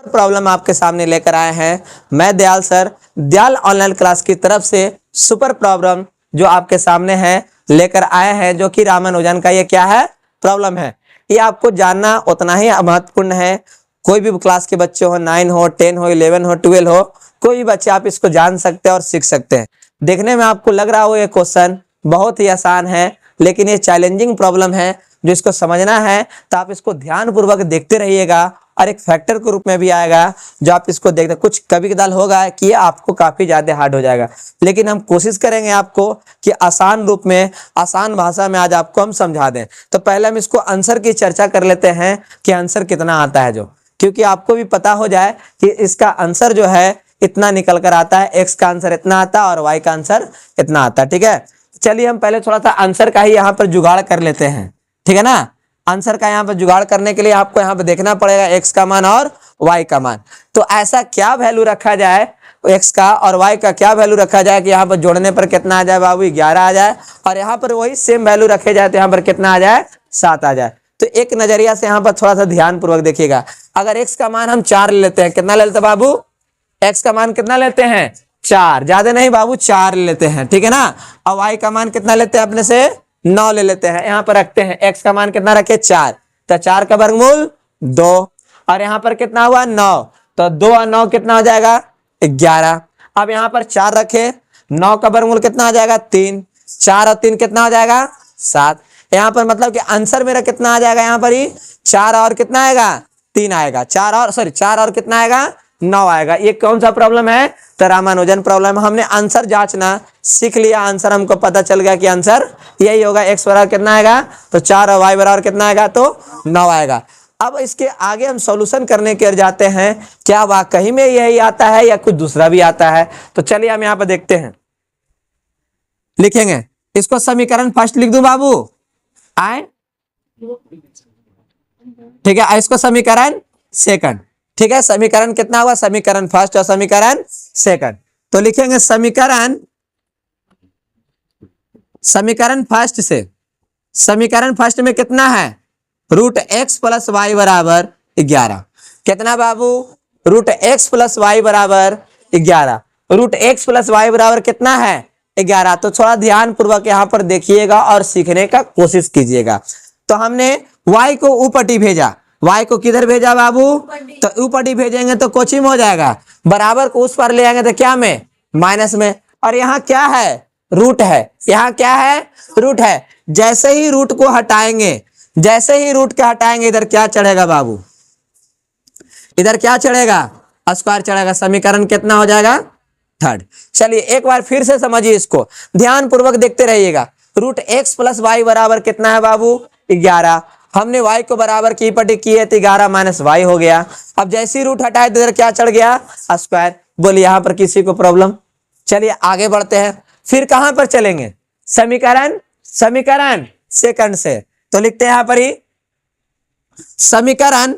Problem आपके सामने लेकर आए हैं। मैं Dayal sir, Dayal online class की तरफ से सुपर प्रॉब्लम जो आपके सामने है लेकर आए हैं, जो कि रामानुजन का ये क्या है, प्रॉब्लम है। ये आपको जानना उतना ही महत्वपूर्ण है। कोई भी क्लास के बच्चे हो, 9 हो, 10 हो, 11 हो, 12 हो, कोई भी बच्चे आप इसको जान सकते हैं और सीख सकते हैं। देखने में आपको लग रहा हो ये क्वेश्चन बहुत ही आसान है, लेकिन ये चैलेंजिंग प्रॉब्लम है। जो इसको समझना है तो आप इसको ध्यान पूर्वक देखते रहिएगा और एक फैक्टर के रूप में भी आएगा जो आप इसको देखते। कुछ कभी कदाल होगा कि ये आपको काफी ज्यादा हार्ड हो जाएगा, लेकिन हम कोशिश करेंगे आपको कि आसान रूप में, आसान भाषा में आज आपको हम समझा दें। तो पहले हम इसको आंसर की चर्चा कर लेते हैं कि आंसर कितना आता है, जो क्योंकि आपको भी पता हो जाए कि इसका आंसर जो है इतना निकल कर आता है, एक्स का आंसर इतना आता है और वाई का आंसर इतना आता है। ठीक है, चलिए हम पहले थोड़ा सा आंसर का ही यहाँ पर जुगाड़ कर लेते हैं। ठीक है ना, आंसर का यहाँ पर जुगाड़ करने के लिए आपको यहाँ पर देखना पड़ेगा एक्स का मान और वाई का मान। तो ऐसा क्या वैल्यू रखा जाए, एक्स का और वाई का क्या वैल्यू रखा जाए कि यहाँ पर जोड़ने पर कितना आ जाए बाबू, 11 आ जाए, और यहाँ पर वही सेम वैल्यू रखे जाए तो यहाँ पर कितना आ जाए, 7 आ जाए। तो एक नजरिया से यहाँ पर थोड़ा सा ध्यान पूर्वक देखिएगा। अगर एक्स का मान हम 4 ले लेते हैं, कितना ले लेते हैं बाबू, एक्स का मान कितना लेते हैं, 4, ज्यादा नहीं बाबू, 4 ले लेते हैं। ठीक है ना, और वाई का मान कितना लेते हैं, अपने से 9 ले लेते हैं, यहाँ पर रखते हैं। एक्स का मान कितना रखे, 4, तो 4 का वर्गमूल 2, और यहाँ पर कितना हुआ, 9, तो 2 और 9 कितना हो जाएगा, 11। अब यहाँ पर 4 रखे, 9 का वर्गमूल कितना हो जाएगा, 3, 4 और 3 कितना हो जाएगा, 7। यहाँ पर मतलब कि आंसर मेरा कितना आ जाएगा, यहाँ पर ही 4 और कितना आएगा, 3 आएगा, 4 और कितना आएगा, 9 आएगा। ये कौन सा प्रॉब्लम है, तो रामानुजन प्रॉब्लम। हमने आंसर जांचना सीख लिया, आंसर हमको पता चल गया कि आंसर यही होगा। एक्स बराबर कितना आएगा, तो 4 और वाई बराबर कितना आएगा, तो 9 आएगा। अब इसके आगे हम सॉल्यूशन करने के जाते हैं, क्या वाकई में यही आता है या कुछ दूसरा भी आता है। तो चलिए हम यहाँ पर देखते हैं, लिखेंगे इसको। समीकरण फर्स्ट लिख दूं बाबू, आए, ठीक है। इसको समीकरण सेकंड, ठीक है। समीकरण कितना हुआ, समीकरण फर्स्ट और समीकरण सेकंड। तो लिखेंगे समीकरण फर्स्ट से, समीकरण फर्स्ट में कितना है, रूट एक्स प्लस वाई बराबर 11। कितना बाबू, रूट एक्स प्लस वाई बराबर 11। रूट एक्स प्लस वाई बराबर कितना है, 11। तो थोड़ा ध्यान पूर्वक यहाँ पर देखिएगा और सीखने का कोशिश कीजिएगा। तो हमने y को ऊपटी भेजा, y को किधर भेजा बाबू, तो ऊपटी भेजेंगे तो कोची में हो जाएगा, बराबर को उस पर ले आएंगे तो क्या में, माइनस में। और यहाँ क्या है, रूट है, यहाँ क्या है, रूट है। जैसे ही रूट को हटाएंगे, जैसे ही रूट के हटाएंगे, इधर क्या चढ़ेगा बाबू, इधर क्या चढ़ेगा, स्क्वायर चढ़ेगा। समीकरण कितना हो जाएगा, थर्ड। चलिए एक बार फिर से समझिए इसको, ध्यान पूर्वक देखते रहिएगा। रूट एक्स प्लस वाई बराबर कितना है बाबू, 11। हमने y को बराबर की पटी की है तो 11 माइनस वाई हो गया। अब जैसे ही रूट हटाए तो इधर क्या चढ़ गया, स्क्वायर। बोलिए यहाँ पर किसी को प्रॉब्लम। चलिए आगे बढ़ते हैं, फिर कहां पर चलेंगे, समीकरण सेकंड से। तो लिखते हैं यहाँ पर ही समीकरण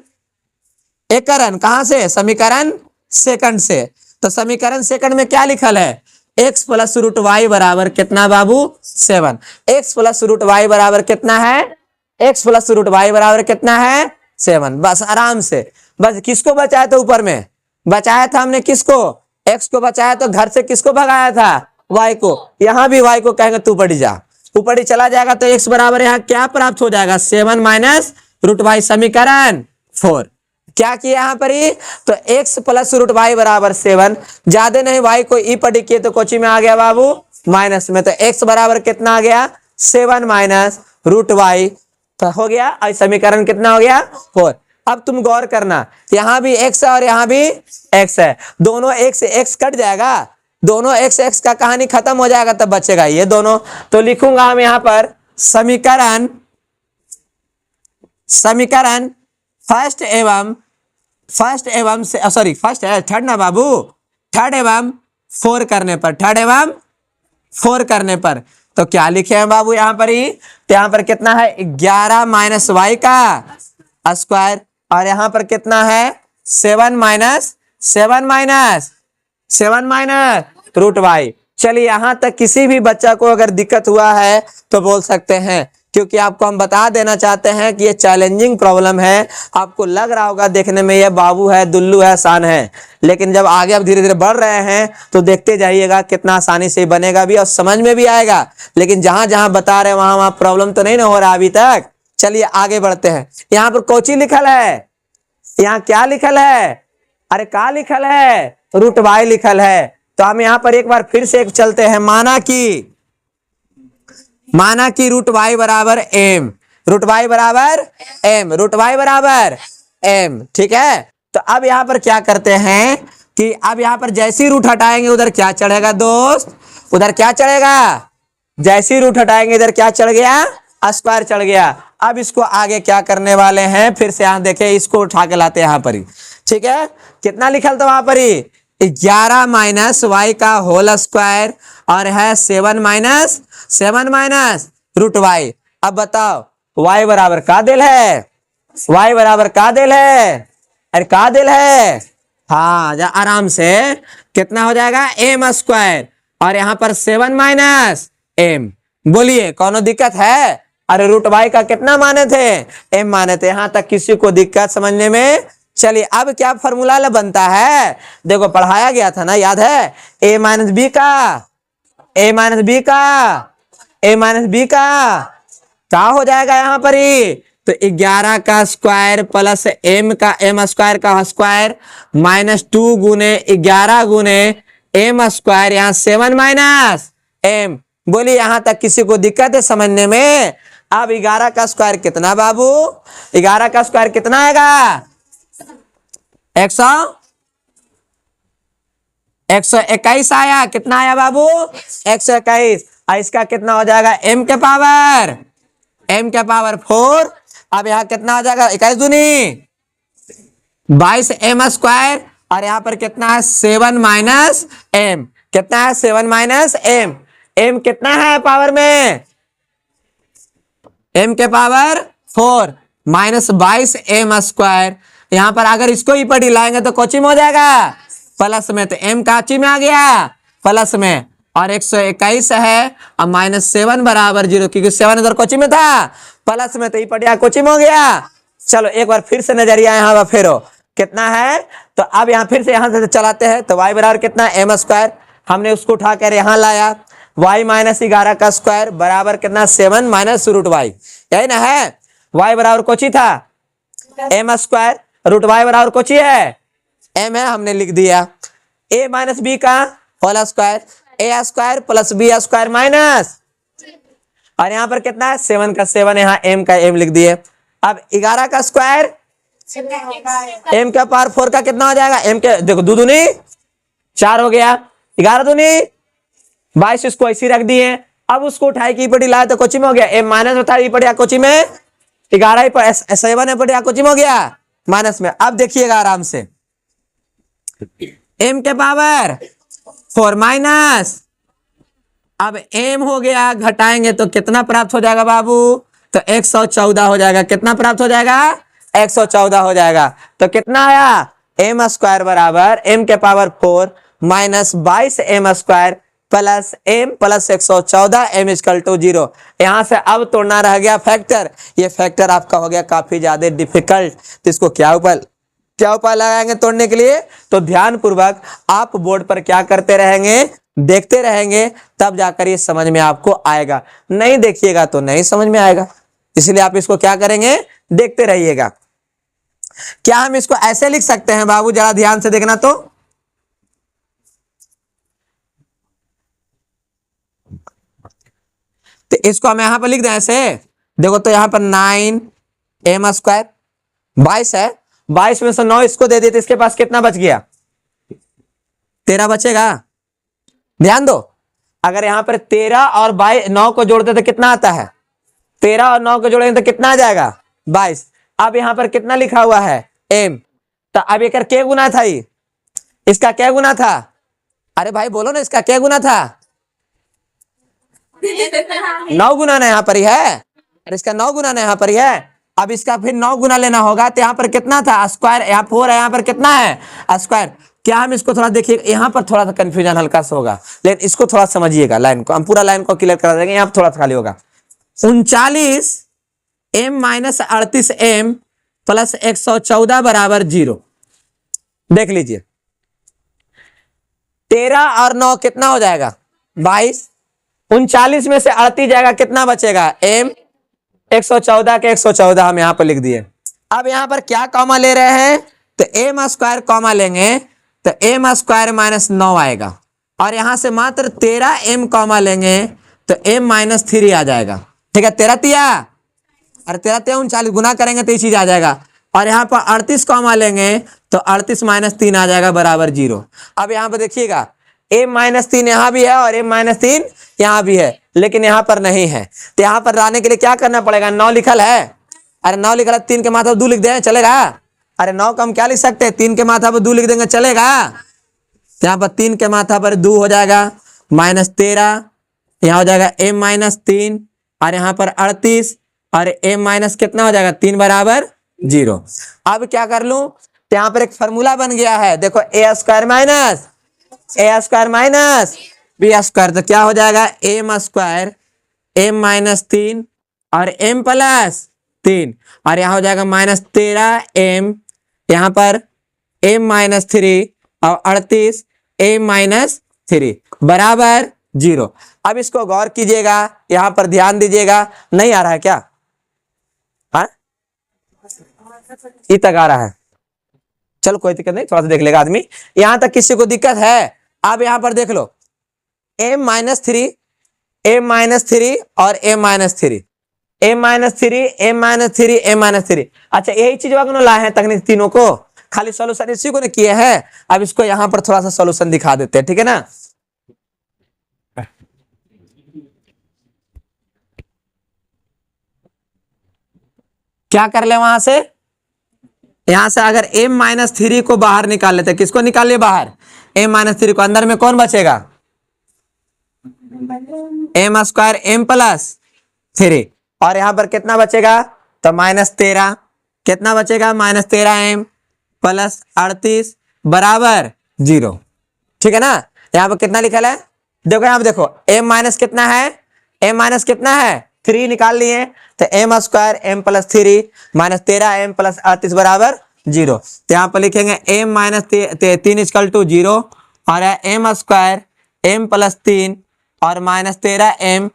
एकरण, कहां से, समीकरण सेकंड से। तो समीकरण सेकंड में क्या लिखल है, x प्लस रूट वाई बराबर कितना बाबू, 7। x प्लस रूट वाई बराबर कितना है, x प्लस रूट वाई बराबर कितना है, 7। बस आराम से, बस किसको बचाया था, ऊपर में बचाया था हमने, किसको, x को बचाया तो घर से किसको भगाया था, y को। यहाँ भी y को कहेंगे तू ऊपर जा, ऊपर चला जाएगा तो x बराबर यहाँ क्या प्राप्त हो जाएगा, 7 माइनस रूट वाई। समीकरण 4 क्या किया यहाँ पर ही, तो x प्लस रूट वाई बराबर 7, ज्यादा नहीं y को ई पटी किए तो कोची में आ गया बाबू, माइनस में। तो x बराबर कितना आ गया, 7 माइनस रूट वाई, तो हो गया। और समीकरण कितना हो गया, 4। अब तुम गौर करना, यहाँ भी x है और यहाँ भी x है, दोनों x से x कट जाएगा, दोनों x का कहानी खत्म हो जाएगा, तब बचेगा ये दोनों। तो लिखूंगा हम यहाँ पर समीकरण फर्स्ट एवं सॉरी फर्स्ट है, थर्ड ना बाबू, थर्ड एवं 4 करने पर, थर्ड एवं 4 करने पर। तो क्या लिखे हैं बाबू यहाँ पर ही, तो यहाँ पर कितना है, 11 माइनस वाई का स्क्वायर, और यहाँ पर कितना है, 7 माइनस रूट वाई। चलिए यहाँ तक किसी भी बच्चा को अगर दिक्कत हुआ है तो बोल सकते हैं क्योंकि आपको हम बता देना चाहते हैं कि ये चैलेंजिंग प्रॉब्लम है। आपको लग रहा होगा देखने में ये बाबू है, दुल्लू है, आसान है, लेकिन जब आगे अब धीरे धीरे बढ़ रहे हैं तो देखते जाइएगा कितना आसानी से बनेगा भी और समझ में भी आएगा। लेकिन जहां जहां बता रहे हैं वहां वहां प्रॉब्लम तो नहीं ना हो रहा अभी तक। चलिए आगे बढ़ते हैं। यहाँ पर कोची लिखल है, यहाँ क्या लिखल है, अरे क्या लिखल है, रूट वाई लिखल है। तो हम यहाँ पर एक बार फिर से एक चलते हैं। माना कि रूट वाई बराबर एम, रूट वाई बराबर एम, रूट वाई बराबर एम, ठीक है। तो अब यहाँ पर क्या करते हैं कि अब यहाँ पर जैसी रूट हटाएंगे उधर क्या चढ़ेगा दोस्त, उधर क्या चढ़ेगा, जैसी रूट हटाएंगे इधर क्या चढ़ गया, स्क्वायर चढ़ गया। अब इसको आगे क्या करने वाले हैं, फिर से यहाँ देखे, इसको उठा के लाते हैं यहाँ पर ही, ठीक है। कितना लिखल था वहां पर ही, 11 माइनस वाई का होल स्क्वायर और है 7 माइनस रूट वाई। अब बताओ वाई बराबर का दिल है, वाई बराबर का दिल है, अरे का दिल है, हाँ जा आराम से कितना हो जाएगा एम स्क्वायर और यहाँ पर 7 माइनस एम। बोलिए कौन दिक्कत है, अरे रूट वाई का कितना माने थे, एम माने थे। यहां तक किसी को दिक्कत समझने में। चलिए अब क्या फॉर्मूला बनता है, देखो पढ़ाया गया था ना, याद है, ए माइनस बी का, ए माइनस बी का, ए माइनस बी का क्या हो जाएगा यहाँ पर ही, तो 11 का स्क्वायर प्लस एम का, एम स्क्वायर का स्क्वायर माइनस 2 गुने 11 गुने एम स्क्वायर, यहाँ 7 माइनस एम। बोलिए यहां तक किसी को दिक्कत है समझने में। अब 11 का स्क्वायर कितना बाबू, 11 का स्क्वायर कितना आएगा, 121 आया, कितना आया बाबू 121। इसका कितना हो जाएगा m के पावर 4। अब यहाँ कितना हो जाएगा 21 दूनी 22 एम स्क्वायर और यहाँ पर कितना है 7 माइनस एम, कितना है 7 माइनस एम, एम कितना है पावर में, एम के पावर 4 माइनस 22 एम स्क्वायर। यहां पर अगर इसको ही पढ़ी लाएंगे तो कोची में हो जाएगा प्लस में, तो एम काची में आ गया प्लस में और 121 है और माइनस 7 बराबर 0, क्योंकि 7 इधर कोची में था प्लस में, तो ये पढ़िया कोची में हो गया। चलो एक बार फिर से नजरिया यहाँ फेरो कितना है, तो अब यहाँ फिर से यहाँ से चलाते हैं। तो y बराबर कितना एम स्क्वायर, हमने उसको उठा कर यहाँ लाया, y माइनस 11 का स्क्वायर बराबर कितना 7 माइनस रूट वाई, यही ना है। y बराबर कोची था एम स्क्वायर, रूट वाई बराबर कोची है एम है, हमने लिख दिया a माइनस बी का whole square, A square plus B square minus, और यहाँ पर कितना है 7 का 7, यहाँ m का m लिख दिए। अब 11 का स्क्वायर m का पावर 4 का कितना हो जाएगा, m के देखो 2 दूनी 4 हो गया, 11 दूनी 22, इसको ऐसी रख दिए। अब उसको उठाई की पड़ी लाए तो कोची में हो गया m माइनस में था, पड़िया कोची में 11 7 है पड़िया कोची में हो गया माइनस में। अब देखिएगा आराम से m के पावर 4 माइनस, अब m हो गया, घटाएंगे तो कितना प्राप्त हो जाएगा बाबू, तो 114 हो जाएगा। कितना प्राप्त हो जाएगा 114 हो जाएगा। तो कितना आया m स्क्वायर बराबर m के power 4 minus 22 m square plus m plus 114 m equal to 0। यहां से अब तोड़ना रह गया फैक्टर, ये फैक्टर आपका हो गया काफी ज्यादा डिफिकल्ट। तो इसको क्या उपाय लगाएंगे तोड़ने के लिए, तो ध्यान पूर्वक आप बोर्ड पर क्या करते रहेंगे, देखते रहेंगे, तब जाकर ये समझ में आपको आएगा। नहीं देखिएगा तो नहीं समझ में आएगा, इसलिए आप इसको क्या करेंगे, देखते रहिएगा। क्या हम इसको ऐसे लिख सकते हैं बाबू, जरा ध्यान से देखना, तो इसको हम यहां पर लिख दें ऐसे, देखो तो यहां पर 9 एम स्क्वायर 22 है, 22 में से 9 इसको दे दिए तो इसके पास कितना बच गया 13 बचेगा। ध्यान दो, अगर यहां पर 13 और 9 को जोड़ते तो कितना आता है, 13 और 9 को जोड़ेंगे तो कितना आ जाएगा 22। अब यहां पर कितना लिखा हुआ है एम, तो अब एक क्या गुना था, इसका क्या गुना था, अरे भाई बोलो ना, इसका क्या गुना था 9 गुना ना यहाँ पर ही है, और इसका 9 गुना ना यहाँ पर ही है। अब इसका फिर 9 गुना लेना होगा, तो यहाँ पर कितना था स्क्वायर, यहाँ 4 है, यहाँ पर कितना है स्क्वायर। क्या हम इसको थोड़ा देखिए, यहाँ पर थोड़ा सा कंफ्यूजन हल्का सा होगा, लेकिन इसको थोड़ा समझिएगा, लाइन को हम पूरा लाइन को क्लियर करा देंगे, यहाँ पर थोड़ा सा खाली होगा। 39m-38m प्लस 114 बराबर 0। देख लीजिए 13 और 9 कितना हो जाएगा 22। 39 में से 38 जाएगा, कितना बचेगा m। 114 के 114 हम यहां पर लिख दिए। अब यहां पर क्या कॉमा ले रहे हैं, तो m स्क्वायर कॉमा लेंगे तो m स्क्वायर माइनस 9 आएगा, और यहां से मात्र 13m कॉमा लेंगे तो m माइनस 3 आ जाएगा। ठीक है, 13 तिया और 13 तिया 39 गुना करेंगे तो ये चीज आ जाएगा, और यहाँ पर 38 कॉमा लेंगे तो 38 माइनस 3 आ जाएगा बराबर 0। अब यहाँ पर देखिएगा m माइनस 3 यहाँ भी है और m माइनस 3 यहाँ भी है, लेकिन यहाँ पर नहीं है। तो यहाँ पर लाने के लिए क्या करना पड़ेगा, 9 लिखल है, अरे 9 लिखल है, 3 के माथा पर 2 लिख दें चलेगा। अरे 9 का हम क्या लिख सकते हैं, 3 के माथा पर 2 लिख देंगे चलेगा। यहाँ पर 3 के माथा पर 2 हो जाएगा माइनस 13, यहाँ हो जाएगा m माइनस 3, और यहाँ पर 38 और m माइनस कितना हो जाएगा 3 बराबर 0। अब क्या कर लूं, तो यहाँ पर एक फॉर्मूला बन गया है, देखो a square minus b square, तो क्या हो जाएगा m स्क्वायर m माइनस 3 और m प्लस 3, और यहाँ हो जाएगा माइनस 13m, यहाँ पर m माइनस 3 और 38 m माइनस 3 बराबर 0। अब इसको गौर कीजिएगा, यहाँ पर ध्यान दीजिएगा, नहीं आ रहा है क्या, हाँ ये तक आ रहा है, चलो कोई दिक्कत नहीं, थोड़ा सा देख लेगा आदमी। यहां तक किसी को दिक्कत है, अब यहां पर देख लो m माइनस 3 और m minus 3, m minus 3 m minus 3 m minus 3। अच्छा यही चीज वगैरह लाए हैं तकनीक तीनों को, खाली सॉल्यूशन इसी को ने किए हैं। अब इसको यहां पर थोड़ा सा सॉल्यूशन दिखा देते हैं, ठीक है ना। क्या कर ले वहां से, यहां से अगर m माइनस 3 को बाहर निकाल लेते, किसको निकाल लिए बाहर, m माइनस 3 को, अंदर में कौन बचेगा m स्क्वायर m प्लस 3, और यहां पर कितना बचेगा, तो माइनस 13, कितना बचेगा माइनस 13m प्लस 38 बराबर 0। ठीक है ना, यहाँ पर कितना लिखा है, देखो यहाँ पर देखो m माइनस कितना है, m माइनस कितना है 3 निकाल लिए, तो m square m plus 3 minus 13m plus 38 बराबर 0। तो यहाँ पर लिखेंगे m माइनस 3 इक्वल टू 0, और m स्क्वायर m प्लस 3 और माइनस 13m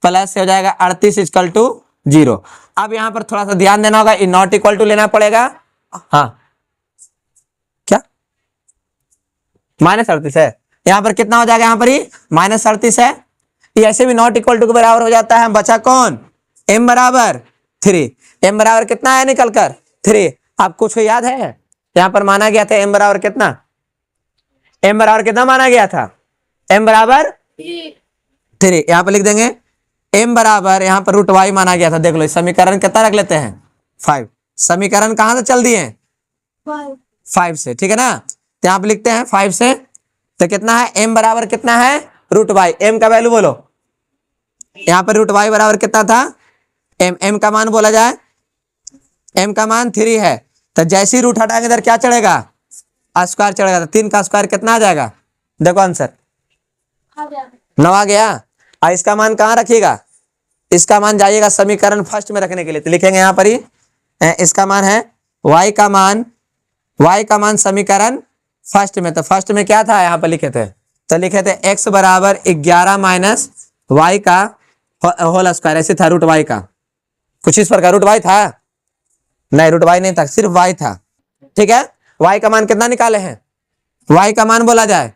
प्लस हो जाएगा 38 इक्वल टू 0। अब यहाँ पर थोड़ा सा ध्यान देना होगा, नॉट इक्वल टू लेना पड़ेगा, हाँ क्या माइनस 38 है, यहाँ पर कितना हो जाएगा, यहाँ पर ही माइनस 38 है, ये ऐसे भी नॉट इक्वल टू के बराबर हो जाता है। बचा कौन, m बराबर 3, m बराबर कितना है निकल कर 3। आपको कुछ याद है, यहाँ पर माना गया था m बराबर कितना, m बराबर कितना माना गया था, m बराबर 3, यहाँ पर लिख देंगे m बराबर, यहाँ पर रूट y माना गया था। देख लो समीकरण कितना रख लेते हैं 5, समीकरण कहां से चल दिए 5 से, ठीक है ना। तो यहाँ पर लिखते हैं 5 से, तो कितना है m बराबर कितना है रूट y, m का वैल्यू बोलो, यहाँ पर रूट y बराबर कितना था m का मान बोला जाए, m का मान 3 है, तो जैसे ही रूट हटाएंगे इधर क्या चढ़ेगा स्क्वायर चढ़ेगा, तो 3 का स्क्वायर कितना आ जाएगा, देखो आंसर 9 आ गया। और इसका मान कहाँ रखिएगा, इसका मान जाइएगा समीकरण फर्स्ट में रखने के लिए, तो लिखेंगे यहाँ पर ही इसका मान है y का मान समीकरण फर्स्ट में, तो फर्स्ट में क्या था यहाँ पर लिखे थे, तो लिखे थे x बराबर 11 माइनस y का होल स्क्वायर, ऐसे था रूट y का, कुछ इस प्रकार रूट y था, नहीं रूट y नहीं था, सिर्फ y था। ठीक है, y का मान कितना निकाले हैं, y का मान बोला जाए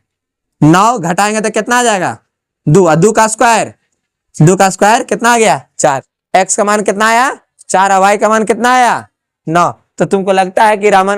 9, घटाएंगे तो कितना आ जाएगा 2 का स्क्वायर कितना आ गया 4, x का मान कितना आया 4 और y का मान कितना आया 9। तो तुमको लगता है कि रामन